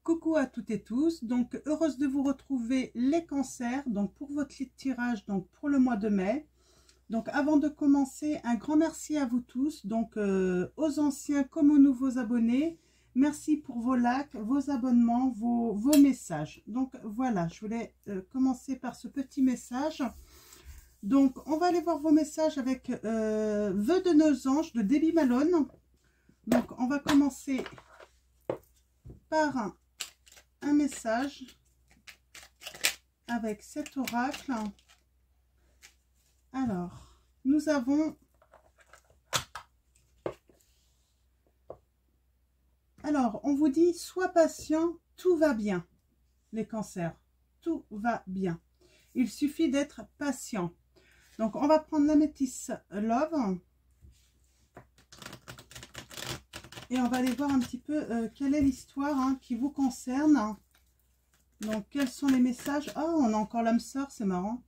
Coucou à toutes et tous, donc heureuse de vous retrouver les cancers, donc pour votre tirage donc pour le mois de mai. Donc avant de commencer, un grand merci à vous tous, donc aux anciens comme aux nouveaux abonnés. Merci pour vos likes, vos abonnements, vos messages. Donc voilà, je voulais commencer par ce petit message. Donc on va aller voir vos messages avec Vœux de nos anges de Debbie Malone. Donc on va commencer par un message avec cet oracle. Alors, nous avons on vous dit sois patient, tout va bien. Les cancers, tout va bien. Il suffit d'être patient. Donc on va prendre l'améthyste Love et on va aller voir un petit peu quelle est l'histoire qui vous concerne. Donc quels sont les messages? Oh, on a encore l'âme sœur, c'est marrant.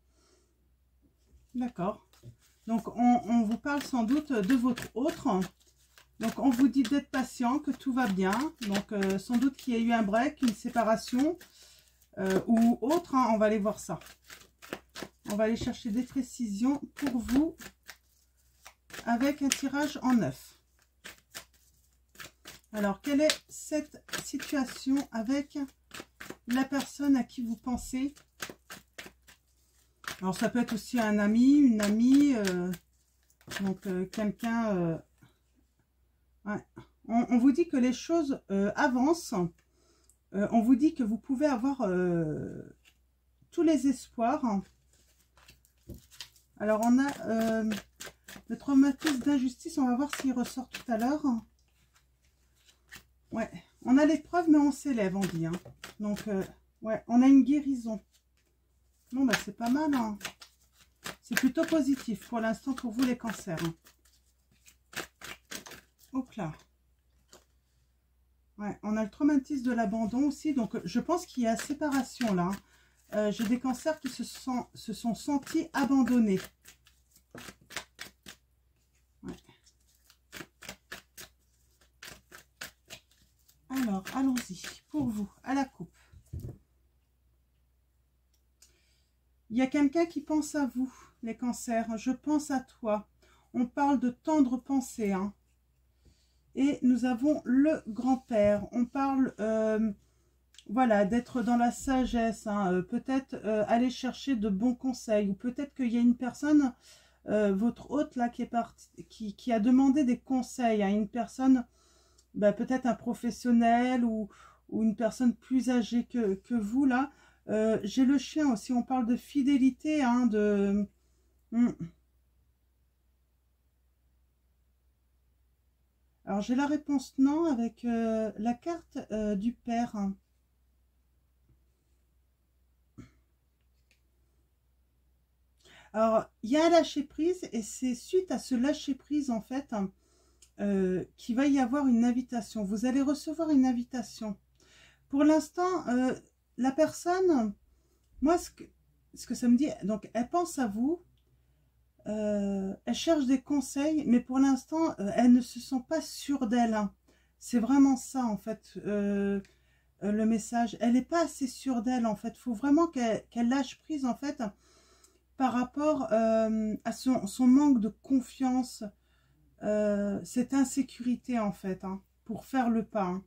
D'accord. Donc on vous parle sans doute de votre autre. Donc on vous dit d'être patient, que tout va bien. Donc sans doute qu'il y a eu un break, une séparation ou autre. On va aller voir ça. On va aller chercher des précisions pour vous avec un tirage en 9. Alors, quelle est cette situation avec la personne à qui vous pensez? Alors, ça peut être aussi un ami, une amie, donc quelqu'un... ouais. On vous dit que les choses avancent. On vous dit que vous pouvez avoir tous les espoirs. Alors, on a le traumatisme d'injustice. On va voir s'il ressort tout à l'heure. Ouais, on a l'épreuve, mais on s'élève, on dit. Donc, ouais, on a une guérison. Bon, bah, c'est pas mal. C'est plutôt positif pour l'instant pour vous, les cancers. Hop là. Ouais, on a le traumatisme de l'abandon aussi. Donc, je pense qu'il y a séparation là. J'ai des cancers qui se sont sentis abandonnés. Ouais. Alors, allons-y. Pour vous, à la coupe. Il y a quelqu'un qui pense à vous, les cancers. Je pense à toi. On parle de tendre pensée. Et nous avons le grand-père. On parle, voilà, d'être dans la sagesse. Peut-être aller chercher de bons conseils. Ou peut-être qu'il y a une personne, votre hôte là, qui est partie, qui a demandé des conseils à une personne, bah, peut-être un professionnel ou une personne plus âgée que vous là. J'ai le chien aussi, on parle de fidélité, Alors j'ai la réponse non avec la carte du père. Alors il y a un lâcher prise et c'est suite à ce lâcher prise en fait qu'il va y avoir une invitation. Vous allez recevoir une invitation. Pour l'instant, la personne, moi ce que ça me dit, donc elle pense à vous, elle cherche des conseils, mais pour l'instant, elle ne se sent pas sûre d'elle. C'est vraiment ça en fait, le message. Elle n'est pas assez sûre d'elle en fait. Il faut vraiment qu'elle lâche prise en fait par rapport à son manque de confiance, cette insécurité en fait, pour faire le pas.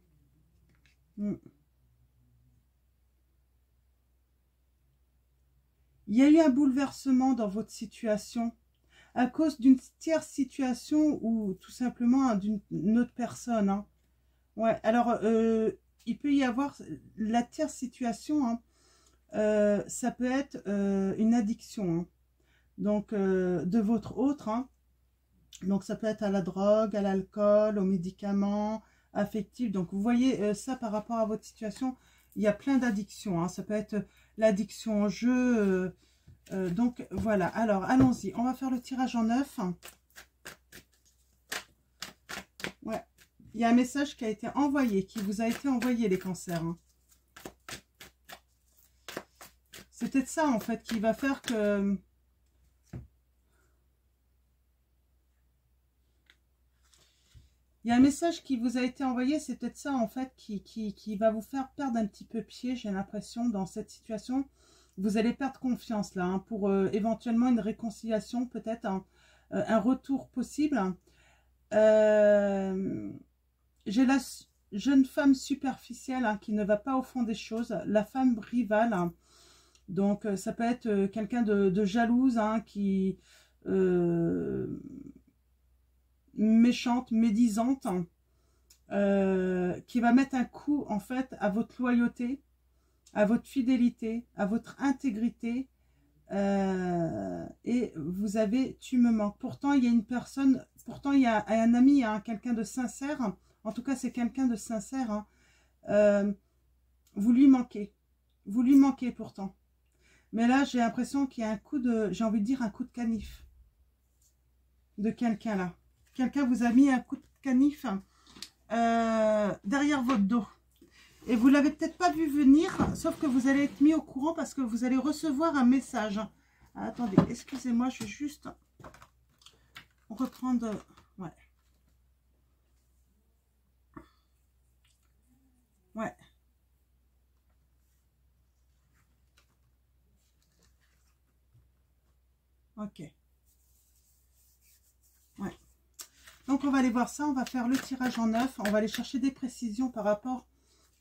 Il y a eu un bouleversement dans votre situation à cause d'une tierce situation ou tout simplement d'une autre personne. Ouais, alors il peut y avoir la tierce situation, ça peut être une addiction, donc de votre autre. Donc ça peut être à la drogue, à l'alcool, aux médicaments affectifs. Donc vous voyez ça par rapport à votre situation, il y a plein d'addictions. Ça peut être l'addiction au jeu. Donc voilà, alors allons-y, on va faire le tirage en 9. Ouais, il y a un message qui a été envoyé, qui vous a été envoyé, les cancers. C'est peut-être ça en fait qui va faire que... Il y a un message qui vous a été envoyé, c'est peut-être ça en fait qui va vous faire perdre un petit peu pied, j'ai l'impression, dans cette situation. Vous allez perdre confiance là, hein, pour éventuellement une réconciliation, peut-être un retour possible. J'ai la jeune femme superficielle, hein, qui ne va pas au fond des choses, la femme rivale, hein. Donc ça peut être quelqu'un de jalouse, hein, qui méchante, médisante, hein, qui va mettre un coup en fait à votre loyauté, à votre fidélité, à votre intégrité, et vous avez tu me manques. Pourtant il y a une personne, pourtant il y a un ami, hein, quelqu'un de sincère, en tout cas c'est quelqu'un de sincère, hein, vous lui manquez pourtant. Mais là j'ai l'impression qu'il y a un coup de, j'ai envie de dire un coup de canif de quelqu'un là. Quelqu'un vous a mis un coup de canif derrière votre dos. Et vous l'avez peut-être pas vu venir, sauf que vous allez être mis au courant parce que vous allez recevoir un message. Ah, attendez, excusez-moi, je vais juste reprendre... Ouais. Ouais. Ok. Ouais. Donc on va aller voir ça, on va faire le tirage en neuf, on va aller chercher des précisions par rapport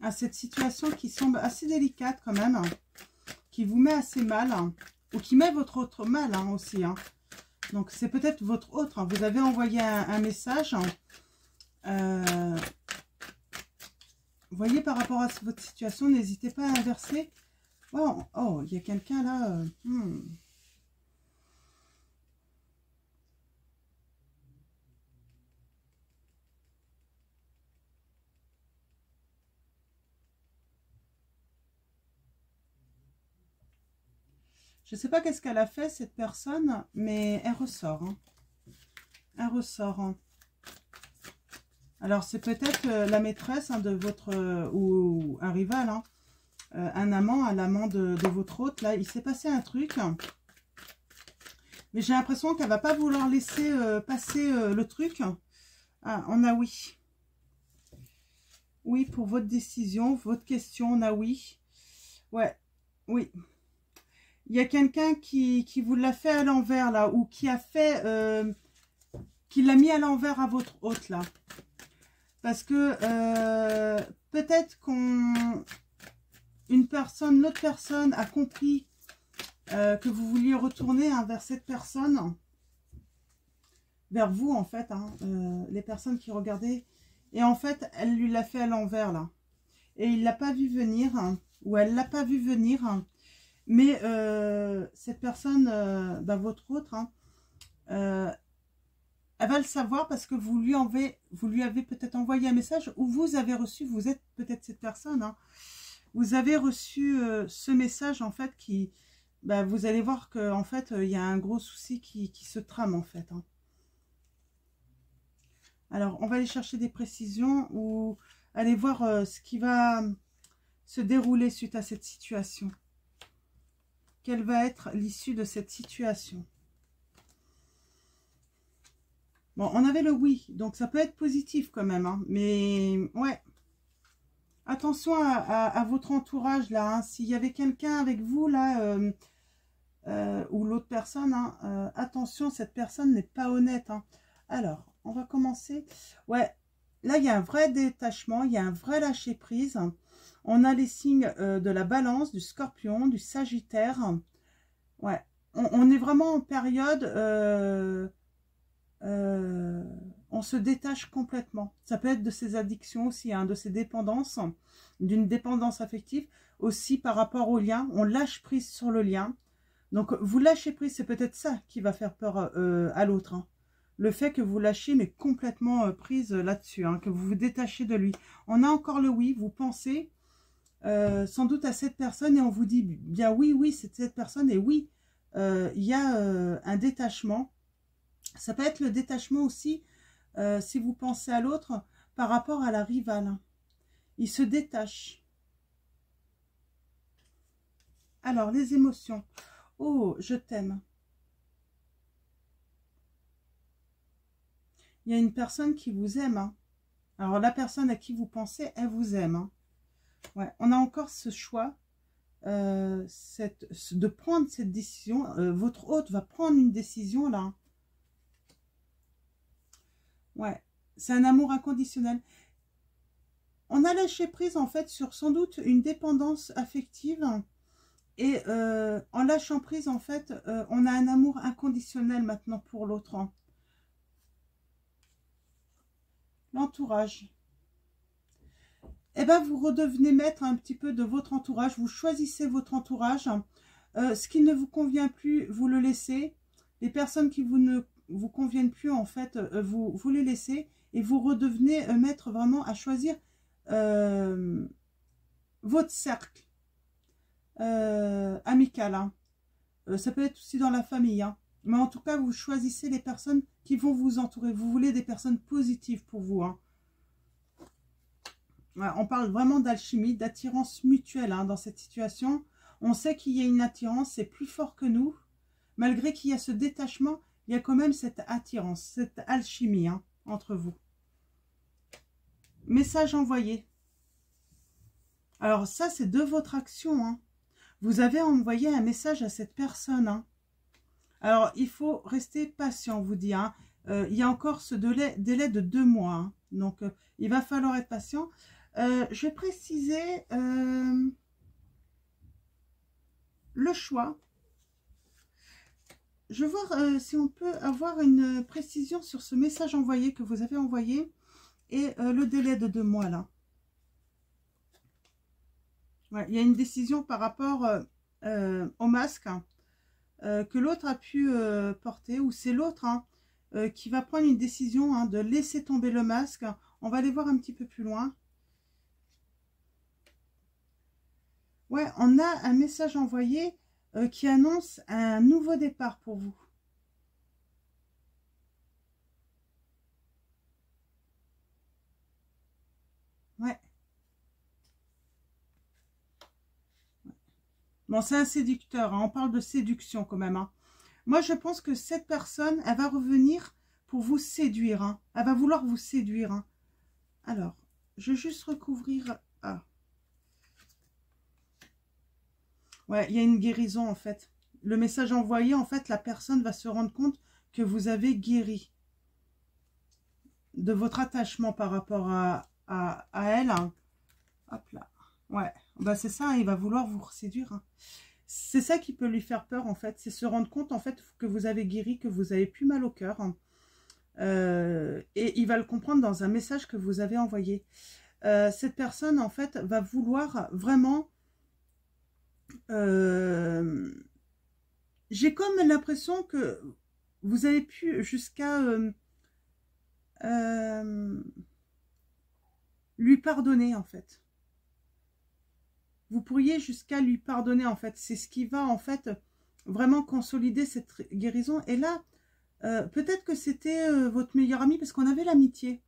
à cette situation qui semble assez délicate quand même, qui vous met assez mal, hein, ou qui met votre autre mal, hein, aussi. Hein. Donc c'est peut-être votre autre, hein. Vous avez envoyé un message. Vous voyez, par rapport à votre situation, n'hésitez pas à inverser. Oh, oh, il y a quelqu'un là. Je ne sais pas qu'est-ce qu'elle a fait, cette personne, mais elle ressort. Hein. Elle ressort. Hein. Alors, c'est peut-être la maîtresse, hein, de votre... ou un rival, hein, un amant, de votre hôte. Là, il s'est passé un truc. Mais j'ai l'impression qu'elle ne va pas vouloir laisser passer le truc. Ah, on a oui. Oui, pour votre décision, votre question, on a oui. Ouais, oui. Il y a quelqu'un qui vous l'a fait à l'envers, là, ou qui a fait... qui l'a mis à l'envers à votre hôte, là. Parce que peut-être l'autre personne a compris que vous vouliez retourner, hein, vers cette personne, vers vous en fait, hein, les personnes qui regardaient, et en fait elle lui l'a fait à l'envers là, et il l'a pas vu venir, hein, ou elle l'a pas vu venir, hein, mais cette personne, votre autre, hein, elle va le savoir parce que vous lui avez peut-être envoyé un message, ou vous avez reçu, vous êtes peut-être cette personne, hein, vous avez reçu ce message en fait qui, vous allez voir que en fait il y a un gros souci qui se trame en fait. Hein. Alors on va aller chercher des précisions ou aller voir ce qui va se dérouler suite à cette situation. Quelle va être l'issue de cette situation? Bon, on avait le oui, donc ça peut être positif quand même, hein, mais ouais. Attention à votre entourage là, hein. S'il y avait quelqu'un avec vous là, ou l'autre personne, hein, attention, cette personne n'est pas honnête. Hein. Alors, on va commencer. Ouais, là il y a un vrai détachement, il y a un vrai lâcher prise. On a les signes de la Balance, du Scorpion, du Sagittaire. Ouais, on est vraiment en période... on se détache complètement. Ça peut être de ses addictions aussi, hein, de ses dépendances, d'une dépendance affective, aussi par rapport au lien. On lâche prise sur le lien. Donc, vous lâchez prise, c'est peut-être ça qui va faire peur à l'autre. Hein. Le fait que vous lâchez, mais complètement prise là-dessus, hein, que vous vous détachez de lui. On a encore le oui, vous pensez sans doute à cette personne et on vous dit bien oui, oui, c'est cette personne et oui, il y a un détachement. Ça peut être le détachement aussi, si vous pensez à l'autre, par rapport à la rivale. Il se détache. Alors, les émotions. Oh, je t'aime. Il y a une personne qui vous aime. Hein. Alors, la personne à qui vous pensez, elle vous aime. Hein. Ouais, on a encore ce choix de prendre cette décision. Votre hôte va prendre une décision, là. Ouais, c'est un amour inconditionnel. On a lâché prise, en fait, sur sans doute une dépendance affective. Et en lâchant prise, en fait, on a un amour inconditionnel maintenant pour l'autre. Hein. L'entourage. Eh bien, vous redevenez maître un petit peu de votre entourage. Vous choisissez votre entourage. Ce qui ne vous convient plus, vous le laissez. Les personnes qui ne vous conviennent plus, en fait, vous les laissez. Et vous redevenez maître vraiment à choisir votre cercle amical. Hein. Ça peut être aussi dans la famille. Hein. Mais en tout cas, vous choisissez les personnes qui vont vous entourer. Vous voulez des personnes positives pour vous. Hein. Ouais, on parle vraiment d'alchimie, d'attirance mutuelle hein, dans cette situation. On sait qu'il y a une attirance, c'est plus fort que nous. Malgré qu'il y a ce détachement, il y a quand même cette attirance, cette alchimie hein, entre vous. Message envoyé. Alors ça, c'est de votre action. Hein. Vous avez envoyé un message à cette personne. Hein. Alors, il faut rester patient, on vous dit. Hein. Il y a encore ce délai de 2 mois. Hein. Donc, il va falloir être patient. Je vais préciser le choix. Je vais voir si on peut avoir une précision sur ce message envoyé que vous avez envoyé et le délai de 2 mois là. Ouais, il y a une décision par rapport au masque hein, que l'autre a pu porter ou c'est l'autre hein, qui va prendre une décision hein, de laisser tomber le masque. On va aller voir un petit peu plus loin. Ouais, on a un message envoyé qui annonce un nouveau départ pour vous. Ouais. Bon, c'est un séducteur, hein, on parle de séduction quand même. Hein. Moi, je pense que cette personne, elle va revenir pour vous séduire. Hein. Elle va vouloir vous séduire. Hein. Alors, je vais juste recouvrir... Ah. Ouais, il y a une guérison en fait. Le message envoyé, en fait, la personne va se rendre compte que vous avez guéri de votre attachement par rapport à elle. Hein. Hop là. Ouais, bah c'est ça, il va vouloir vous séduire. Hein. C'est ça qui peut lui faire peur, en fait. C'est se rendre compte, en fait, que vous avez guéri, que vous avez plus mal au cœur. Hein. Et il va le comprendre dans un message que vous avez envoyé. Cette personne, en fait, va vouloir vraiment... J'ai comme l'impression que vous avez pu jusqu'à lui pardonner, en fait. Vous pourriez jusqu'à lui pardonner, en fait. C'est ce qui va, en fait, vraiment consolider cette guérison. Et là, peut-être que c'était votre meilleur ami, parce qu'on avait l'amitié.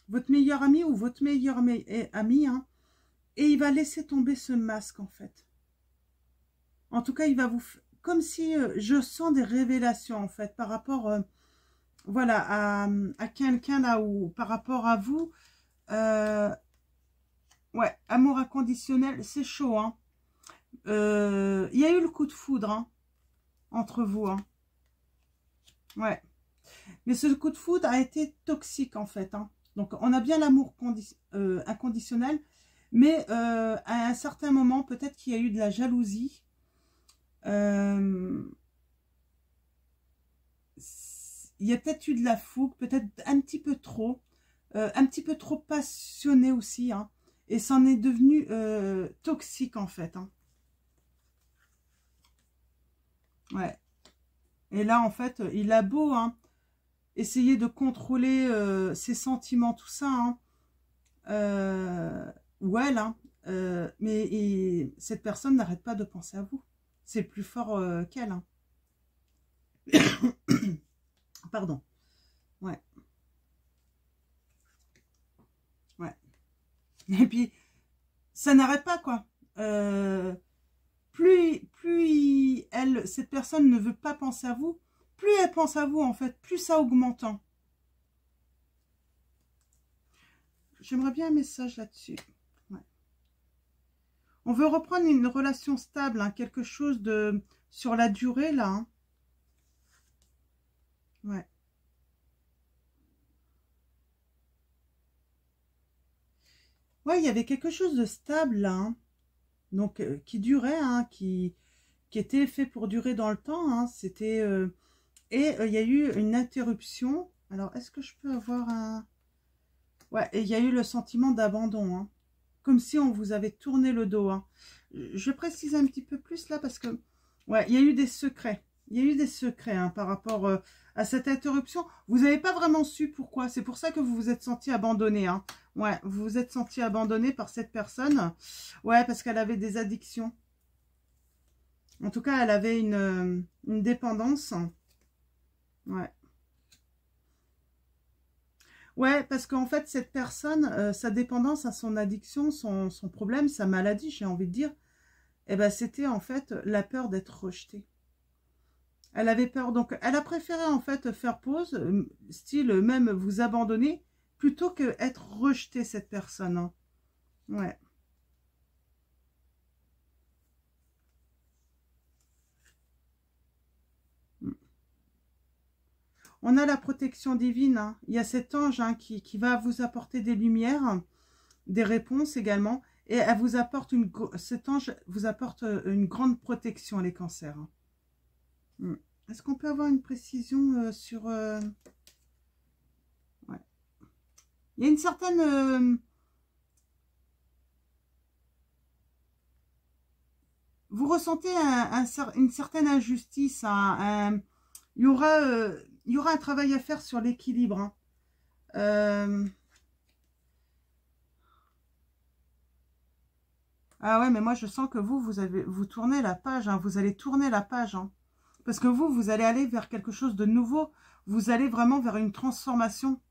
Votre meilleur ami ou votre meilleur ami, hein, et il va laisser tomber ce masque, en fait. En tout cas, il va vous... Comme si je sens des révélations, en fait, par rapport, voilà, à quelqu'un là, ou par rapport à vous. Ouais, amour inconditionnel, c'est chaud, hein. Il y a eu le coup de foudre, hein, entre vous, hein. Ouais. Mais ce coup de foudre a été toxique, en fait, hein. Donc, on a bien l'amour inconditionnel, mais à un certain moment, peut-être qu'il y a eu de la jalousie. Il y a peut-être eu de la fougue, peut-être un petit peu trop passionné aussi, hein, et c'en est devenu toxique en fait. Hein. Ouais. Et là en fait, il a beau hein, essayer de contrôler ses sentiments, tout ça, hein, ou elle, hein, mais cette personne n'arrête pas de penser à vous. C'est plus fort qu'elle. Hein. Pardon. Ouais. Ouais. Et puis, ça n'arrête pas, quoi. Plus cette personne ne veut pas penser à vous, plus elle pense à vous, en fait, plus ça augmente. j'aimerais bien un message là-dessus. Ouais. On veut reprendre une relation stable, hein, quelque chose de sur la durée, là. Hein. Ouais. Ouais, il y avait quelque chose de stable, là. Hein. Donc, qui durait, hein, qui était fait pour durer dans le temps. Hein. C'était... il y a eu une interruption. Alors, est-ce que je peux avoir un... Ouais, et il y a eu le sentiment d'abandon. Hein. Comme si on vous avait tourné le dos. Hein. Je précise un petit peu plus là parce que... Ouais, il y a eu des secrets. Il y a eu des secrets hein, par rapport à cette interruption. Vous n'avez pas vraiment su pourquoi. C'est pour ça que vous vous êtes senti abandonné. Hein. Ouais, vous vous êtes senti abandonné par cette personne. Ouais, parce qu'elle avait des addictions. En tout cas, elle avait une dépendance. Ouais. Ouais, parce qu'en fait, cette personne, sa dépendance à son addiction, son problème, sa maladie, j'ai envie de dire, eh ben, c'était en fait la peur d'être rejetée. Elle avait peur, donc elle a préféré en fait faire pause, style même vous abandonner, plutôt que être rejetée, cette personne. Hein. Ouais. On a la protection divine. Hein. Il y a cet ange hein, qui va vous apporter des lumières, des réponses également. Et elle vous apporte cet ange vous apporte une grande protection, les cancers. Hein. Est-ce qu'on peut avoir une précision sur... Ouais. Il y a une certaine... vous ressentez une certaine injustice. Il y aura un travail à faire sur l'équilibre. Hein. Ah ouais, mais moi je sens que vous tournez la page. Hein. Vous allez tourner la page. Hein. Parce que vous allez aller vers quelque chose de nouveau. Vous allez vraiment vers une transformation.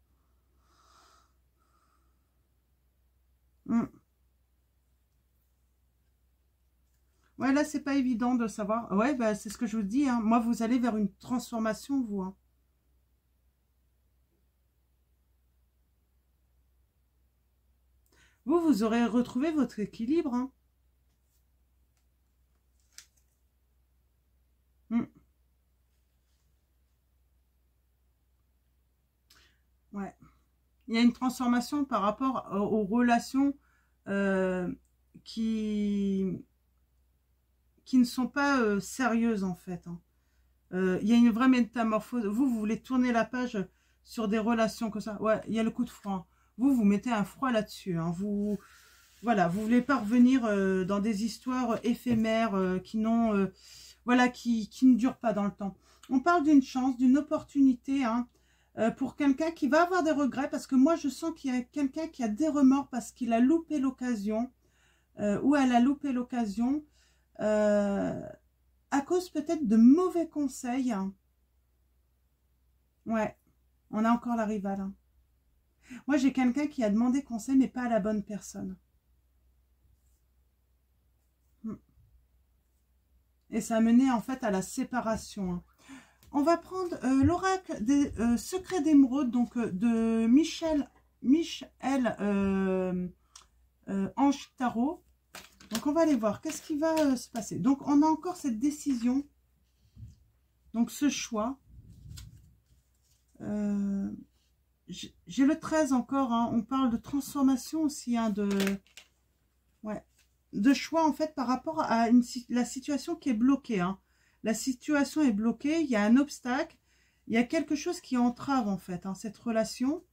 Ouais, là, c'est pas évident de savoir. Ouais, bah, c'est ce que je vous dis. Hein. Moi, vous allez vers une transformation, vous. Hein. Vous aurez retrouvé votre équilibre. Hein. Ouais. Il y a une transformation par rapport aux relations euh, qui ne sont pas sérieuses, en fait. Hein. Il y a une vraie métamorphose. Vous voulez tourner la page sur des relations comme ça. Ouais, il y a le coup de froid. Vous mettez un froid là-dessus. Hein. Voilà, vous voulez pas revenir dans des histoires éphémères qui n'ont... voilà, qui ne durent pas dans le temps. On parle d'une chance, d'une opportunité, hein, pour quelqu'un qui va avoir des regrets, parce que moi, je sens qu'il y a quelqu'un qui a des remords parce qu'il a loupé l'occasion, ou elle a loupé l'occasion, à cause peut-être de mauvais conseils. Hein. Ouais, on a encore la rivale. Hein. Moi, j'ai quelqu'un qui a demandé conseil, mais pas à la bonne personne. Et ça a mené en fait à la séparation. Hein. On va prendre l'oracle des secrets d'émeraude, donc de Michel Ange Tarot. Donc on va aller voir qu'est-ce qui va se passer. Donc on a encore cette décision, donc ce choix. J'ai le 13 encore, hein. On parle de transformation aussi, hein, de choix en fait par rapport à la situation qui est bloquée. Hein. La situation est bloquée, il y a un obstacle, il y a quelque chose qui entrave en fait hein, cette relation.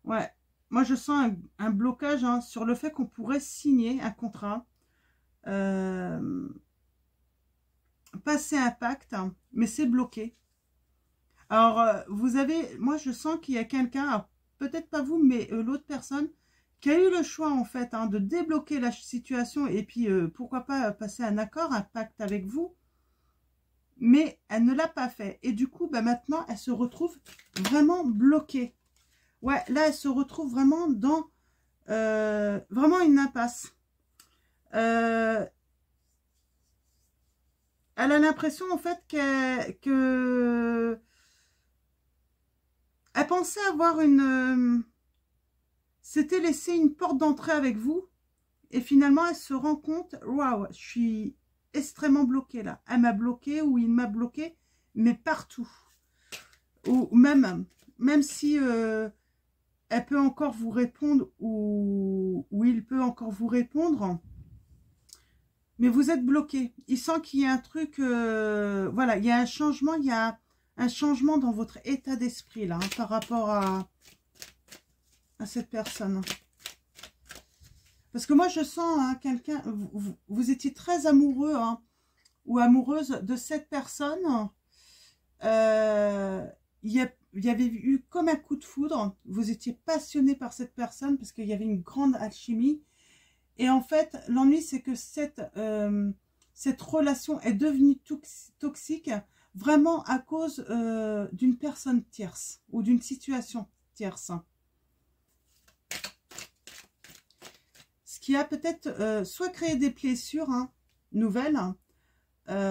Ouais, moi je sens un blocage hein, sur le fait qu'on pourrait signer un contrat, passer un pacte, hein, mais c'est bloqué. Alors, moi je sens qu'il y a quelqu'un, peut-être pas vous, mais l'autre personne, qui a eu le choix en fait hein, de débloquer la situation et puis pourquoi pas passer un accord, un pacte avec vous, mais elle ne l'a pas fait. Et du coup, bah, maintenant, elle se retrouve vraiment bloquée. Ouais, là, elle se retrouve vraiment dans vraiment une impasse. elle a l'impression en fait elle pensait avoir s'était laissé une porte d'entrée avec vous. Et finalement, elle se rend compte, waouh, je suis extrêmement bloquée là. Elle m'a bloquée ou il m'a bloqué, mais partout. Ou même si elle peut encore vous répondre ou il peut encore vous répondre, mais vous êtes bloqué. Il sent qu'il y a un truc, voilà, il y a un changement, il y a un changement dans votre état d'esprit là, hein, par rapport à cette personne. Parce que moi, je sens hein, quelqu'un, vous étiez très amoureux hein, ou amoureuse de cette personne. Il y avait eu comme un coup de foudre. Vous étiez passionné par cette personne parce qu'il y avait une grande alchimie. Et en fait, l'ennui, c'est que cette relation est devenue toxique vraiment à cause d'une personne tierce ou d'une situation tierce. Ce qui a peut-être soit créé des blessures hein, nouvelles,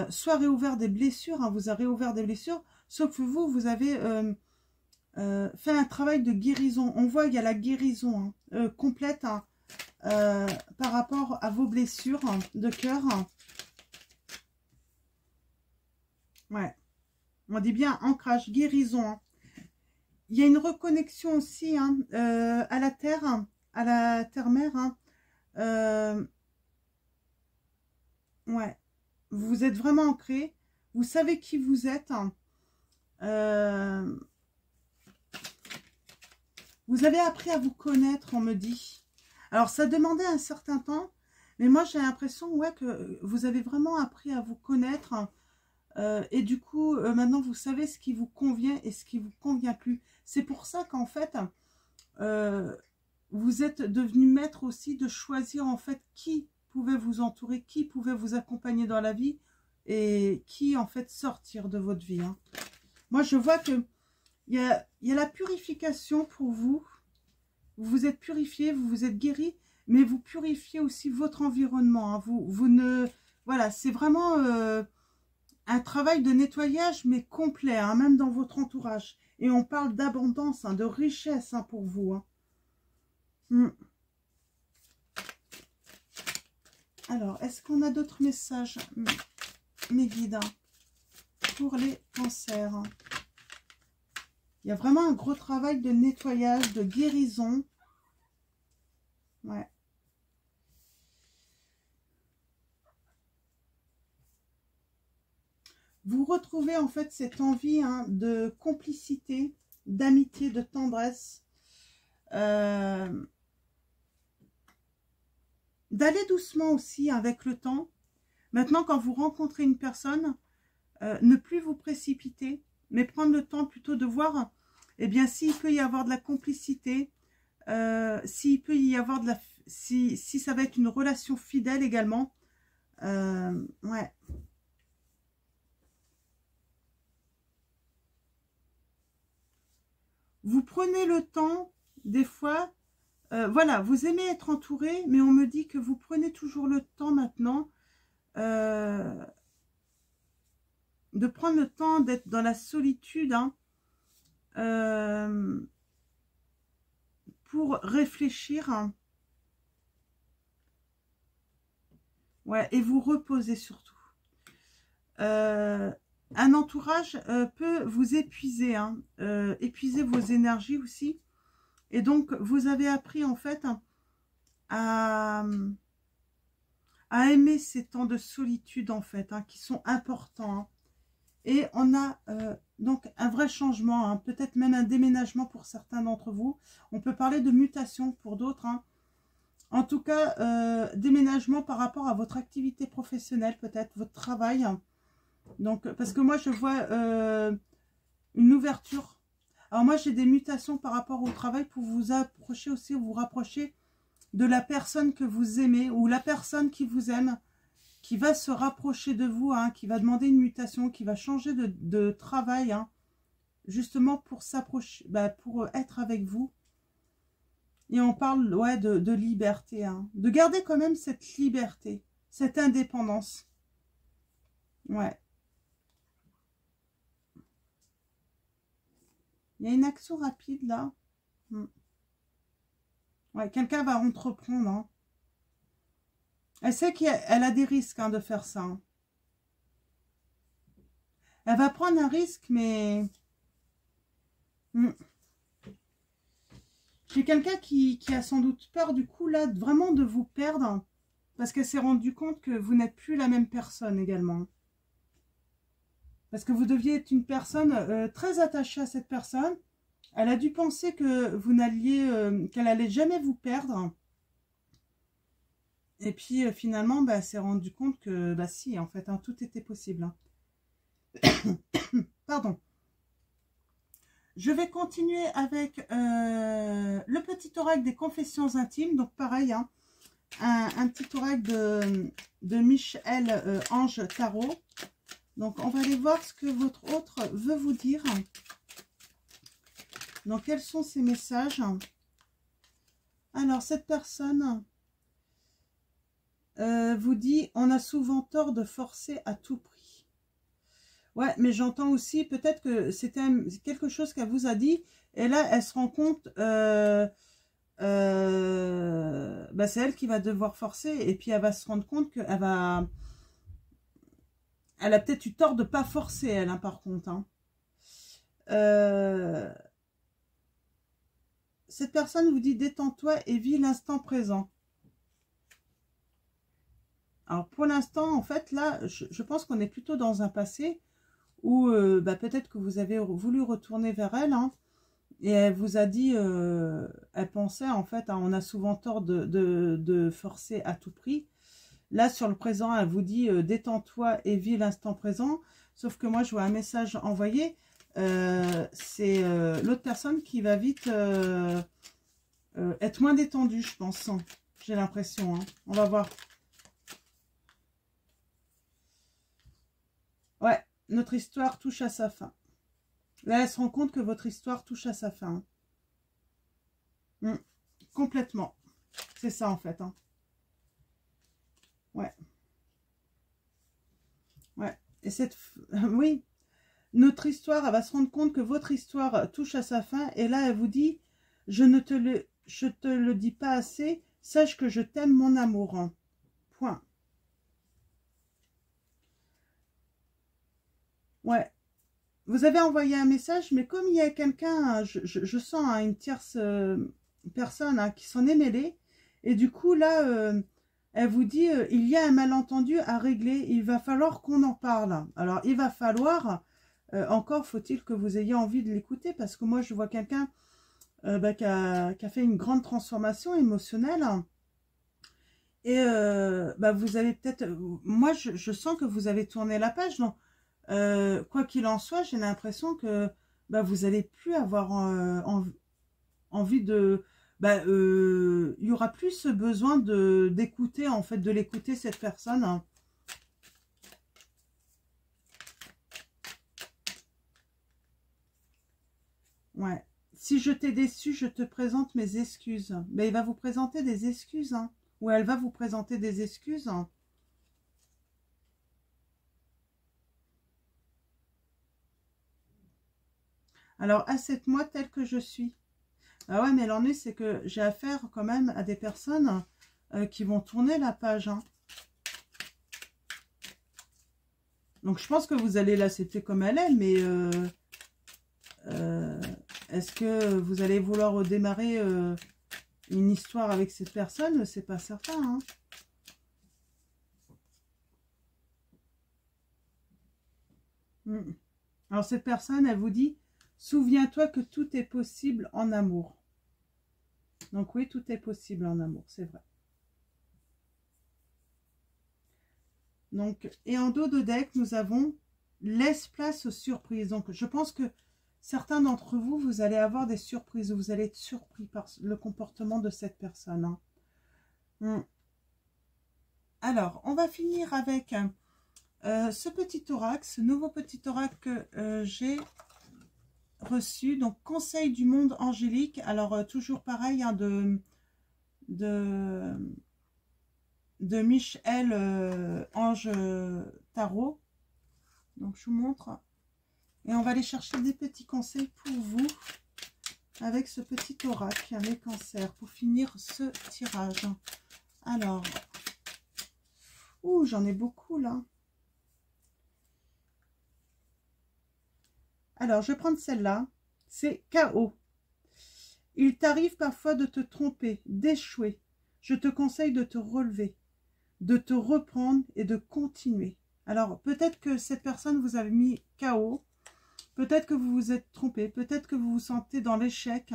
soit réouvert des blessures, hein, vous a réouvert des blessures, sauf que vous avez fait un travail de guérison. On voit qu'il y a la guérison hein, complète hein, par rapport à vos blessures hein, de cœur. Ouais, on dit bien ancrage, guérison. Hein. Il y a une reconnexion aussi hein, à la terre-mère. Hein. Ouais, vous êtes vraiment ancré. Vous savez qui vous êtes. Hein. Vous avez appris à vous connaître, on me dit. Alors, ça demandait un certain temps, mais moi, j'ai l'impression ouais, que vous avez vraiment appris à vous connaître. Et du coup, maintenant, vous savez ce qui vous convient et ce qui vous convient plus. C'est pour ça qu'en fait, vous êtes devenu maître aussi de choisir en fait qui pouvait vous entourer, qui pouvait vous accompagner dans la vie et qui en fait sortir de votre vie. Hein. Moi, je vois que il y a la purification pour vous. Vous vous êtes purifié, vous vous êtes guéri, mais vous purifiez aussi votre environnement. Hein. Vous ne... Voilà, c'est vraiment un travail de nettoyage, mais complet, hein, même dans votre entourage. Et on parle d'abondance, hein, de richesse hein, pour vous. Hein. Alors, est-ce qu'on a d'autres messages, mes guides, hein, pour les cancers? Il y a vraiment un gros travail de nettoyage, de guérison. Ouais. Vous retrouvez en fait cette envie hein, de complicité, d'amitié, de tendresse. D'aller doucement aussi avec le temps. Maintenant, quand vous rencontrez une personne, ne plus vous précipiter, mais prendre le temps plutôt de voir, eh bien, s'il peut y avoir de la complicité, s'il peut y avoir de la... Si ça va être une relation fidèle également. Ouais. Vous prenez le temps, des fois, voilà, vous aimez être entouré, mais on me dit que vous prenez toujours le temps maintenant de prendre le temps d'être dans la solitude hein, pour réfléchir. Hein. Ouais, et vous reposer surtout. Un entourage peut vous épuiser, hein, épuiser vos énergies aussi. Et donc, vous avez appris en fait à aimer ces temps de solitude en fait, hein, qui sont importants. Hein. Et on a donc un vrai changement, hein, peut-être même un déménagement pour certains d'entre vous. On peut parler de mutation pour d'autres. Hein. En tout cas, déménagement par rapport à votre activité professionnelle, peut-être votre travail. Donc, parce que moi, je vois une ouverture. Alors moi, j'ai des mutations par rapport au travail pour vous approcher aussi, vous rapprocher de la personne que vous aimez ou la personne qui vous aime, qui va se rapprocher de vous, hein, qui va demander une mutation, qui va changer de travail, hein, justement pour s'approcher, bah, pour être avec vous. Et on parle ouais, de liberté, hein, de garder quand même cette liberté, cette indépendance. Ouais. Il y a une action rapide là. Ouais, quelqu'un va entreprendre. Hein. Elle sait qu'elle a des risques hein, de faire ça. Hein. Elle va prendre un risque, mais... J'ai quelqu'un qui a sans doute peur du coup là, vraiment de vous perdre. Parce qu'elle s'est rendue compte que vous n'êtes plus la même personne également. Parce que vous deviez être une personne très attachée à cette personne. Elle a dû penser que vous n'alliez, qu'elle allait jamais vous perdre. Et puis finalement, bah, elle s'est rendue compte que, bah si, en fait, hein, tout était possible. Hein. Pardon. Je vais continuer avec le petit oracle des confessions intimes. Donc pareil, hein, un petit oracle de Michel Ange Tarot. Donc on va aller voir ce que votre autre veut vous dire. Donc quels sont ces messages? Alors cette personne vous dit, on a souvent tort de forcer à tout prix. Ouais, mais j'entends aussi, peut-être que c'était quelque chose qu'elle vous a dit, et là, elle se rend compte, bah, c'est elle qui va devoir forcer, et puis elle va se rendre compte qu'elle va... Elle a peut-être eu tort de ne pas forcer, elle, hein, par contre. Hein. Cette personne vous dit, détends-toi et vis l'instant présent. Alors, pour l'instant, en fait, là, je pense qu'on est plutôt dans un passé où bah, peut-être que vous avez voulu retourner vers elle, hein, et elle vous a dit, elle pensait, en fait, hein, on a souvent tort de forcer à tout prix. Là, sur le présent, elle vous dit, détends-toi et vis l'instant présent. Sauf que moi, je vois un message envoyé. C'est l'autre personne qui va vite être moins détendue, je pense. J'ai l'impression. Hein. On va voir. Ouais, notre histoire touche à sa fin. Là, elle se rend compte que votre histoire touche à sa fin. Complètement. C'est ça, en fait. Hein. Ouais. Ouais. Et cette... oui. Notre histoire, elle va se rendre compte que votre histoire touche à sa fin. Et là, elle vous dit, je te le dis pas assez. Sache que je t'aime, mon amour. Hein. Point. Ouais. Vous avez envoyé un message, mais comme il y a quelqu'un, je sens hein, une tierce personne hein, qui s'en est mêlée. Et du coup, là, elle vous dit, il y a un malentendu à régler. Il va falloir qu'on en parle. Alors, il va falloir... encore faut-il que vous ayez envie de l'écouter parce que moi je vois quelqu'un bah, qui a fait une grande transformation émotionnelle et bah, vous avez peut-être, moi je sens que vous avez tourné la page, donc quoi qu'il en soit, j'ai l'impression que bah, vous n'allez plus avoir envie de, bah, il y aura plus ce besoin d'écouter en fait, de l'écouter cette personne. Hein. Ouais. Si je t'ai déçu, je te présente mes excuses. Mais il va vous présenter des excuses. Hein. Ou elle va vous présenter des excuses. Hein. Alors, accepte-moi tel que je suis. Ah ouais, mais l'ennui, c'est que j'ai affaire quand même à des personnes qui vont tourner la page. Hein. Donc, je pense que vous allez l'accepter comme elle est, mais est-ce que vous allez vouloir redémarrer une histoire avec cette personne? C'est pas certain. Hein. Alors, cette personne, elle vous dit, souviens-toi que tout est possible en amour. Donc oui, tout est possible en amour, c'est vrai. Donc, et en dos de deck, nous avons laisse place aux surprises. Donc, je pense que certains d'entre vous, vous allez avoir des surprises. Vous allez être surpris par le comportement de cette personne. Hein. Alors, on va finir avec ce petit oracle, ce nouveau petit oracle que j'ai reçu. Donc, conseil du monde angélique. Alors, toujours pareil, hein, de Michel Ange Tarot. Donc, je vous montre. Et on va aller chercher des petits conseils pour vous avec ce petit oracle, les cancers, pour finir ce tirage. Alors, ouh, j'en ai beaucoup là. Alors, je vais prendre celle-là. C'est KO. Il t'arrive parfois de te tromper, d'échouer. Je te conseille de te relever, de te reprendre et de continuer. Alors, peut-être que cette personne vous a mis KO. Peut-être que vous vous êtes trompé. Peut-être que vous vous sentez dans l'échec.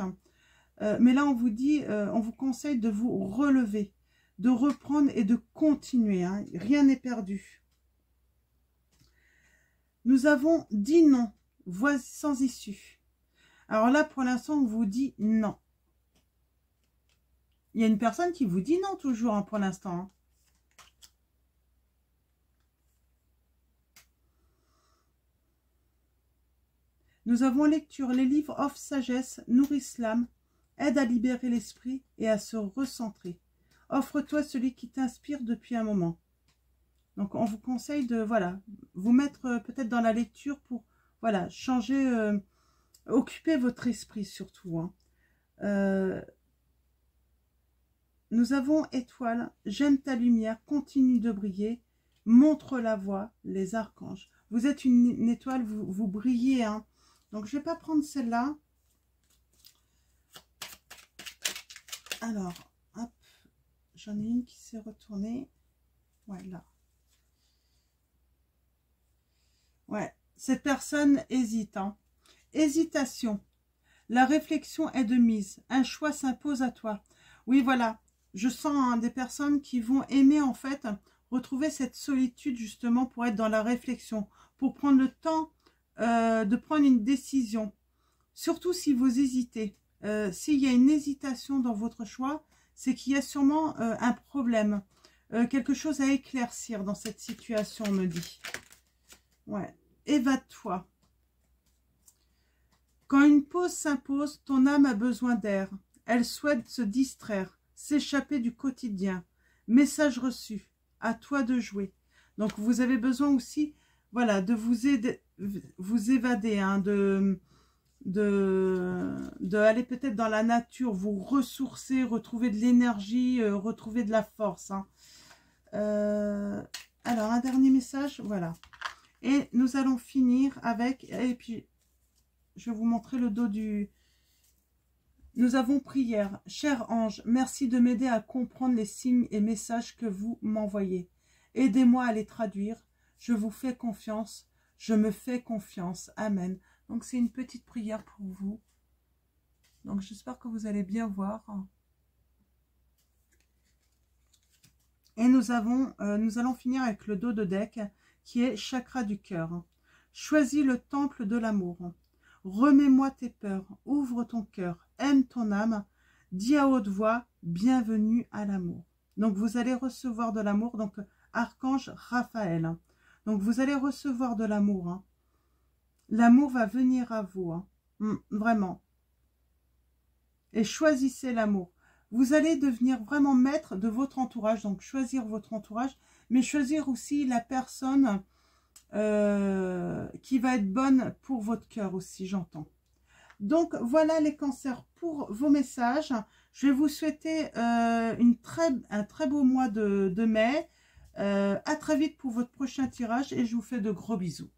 Mais là, on vous dit, on vous conseille de vous relever, de reprendre et de continuer. Hein. Rien n'est perdu. Nous avons dit non. Voix sans issue. Alors là, pour l'instant, on vous dit non. Il y a une personne qui vous dit non toujours, hein, pour l'instant. Hein. Nous avons lecture. Les livres offrent sagesse, nourrissent l'âme, aident à libérer l'esprit et à se recentrer. Offre-toi celui qui t'inspire depuis un moment. Donc, on vous conseille de, voilà, vous mettre peut-être dans la lecture pour, voilà, changer, occuper votre esprit surtout. Hein. Nous avons étoile, j'aime ta lumière, continue de briller, montre la voie, les archanges. Vous êtes une étoile, vous brillez. Hein. Donc, je ne vais pas prendre celle-là. Alors, hop, j'en ai une qui s'est retournée. Ouais, là. Ouais, cette personne hésite. Hein. Hésitation. La réflexion est de mise. Un choix s'impose à toi. Oui, voilà. Je sens hein, des personnes qui vont aimer, en fait, retrouver cette solitude, justement, pour être dans la réflexion, pour prendre le temps de prendre une décision. Surtout si vous hésitez. S'il y a une hésitation dans votre choix, c'est qu'il y a sûrement un problème. Quelque chose à éclaircir dans cette situation, on me dit. Ouais. Évade-toi. Quand une pause s'impose, ton âme a besoin d'air. Elle souhaite se distraire, s'échapper du quotidien. Message reçu. À toi de jouer. Donc, vous avez besoin aussi, voilà, de vous aider, vous évader, hein, de aller peut-être dans la nature, vous ressourcer, retrouver de l'énergie, retrouver de la force. Hein. Alors, un dernier message, voilà. Et nous allons finir avec, et puis, je vais vous montrer le dos du... Nous avons prière. Cher ange, merci de m'aider à comprendre les signes et messages que vous m'envoyez. Aidez-moi à les traduire. Je vous fais confiance. Je me fais confiance. Amen. Donc, c'est une petite prière pour vous. Donc, j'espère que vous allez bien voir. Et nous allons finir avec le dos de deck, qui est chakra du cœur. Choisis le temple de l'amour. Remets-moi tes peurs. Ouvre ton cœur. Aime ton âme. Dis à haute voix, bienvenue à l'amour. Donc, vous allez recevoir de l'amour. Donc, archange Raphaël. Donc, vous allez recevoir de l'amour. Hein. L'amour va venir à vous. Hein. Vraiment. Et choisissez l'amour. Vous allez devenir vraiment maître de votre entourage. Donc, choisir votre entourage. Mais choisir aussi la personne qui va être bonne pour votre cœur aussi, j'entends. Donc, voilà les cancers pour vos messages. Je vais vous souhaiter un très beau mois de mai. À très vite pour votre prochain tirage et je vous fais de gros bisous.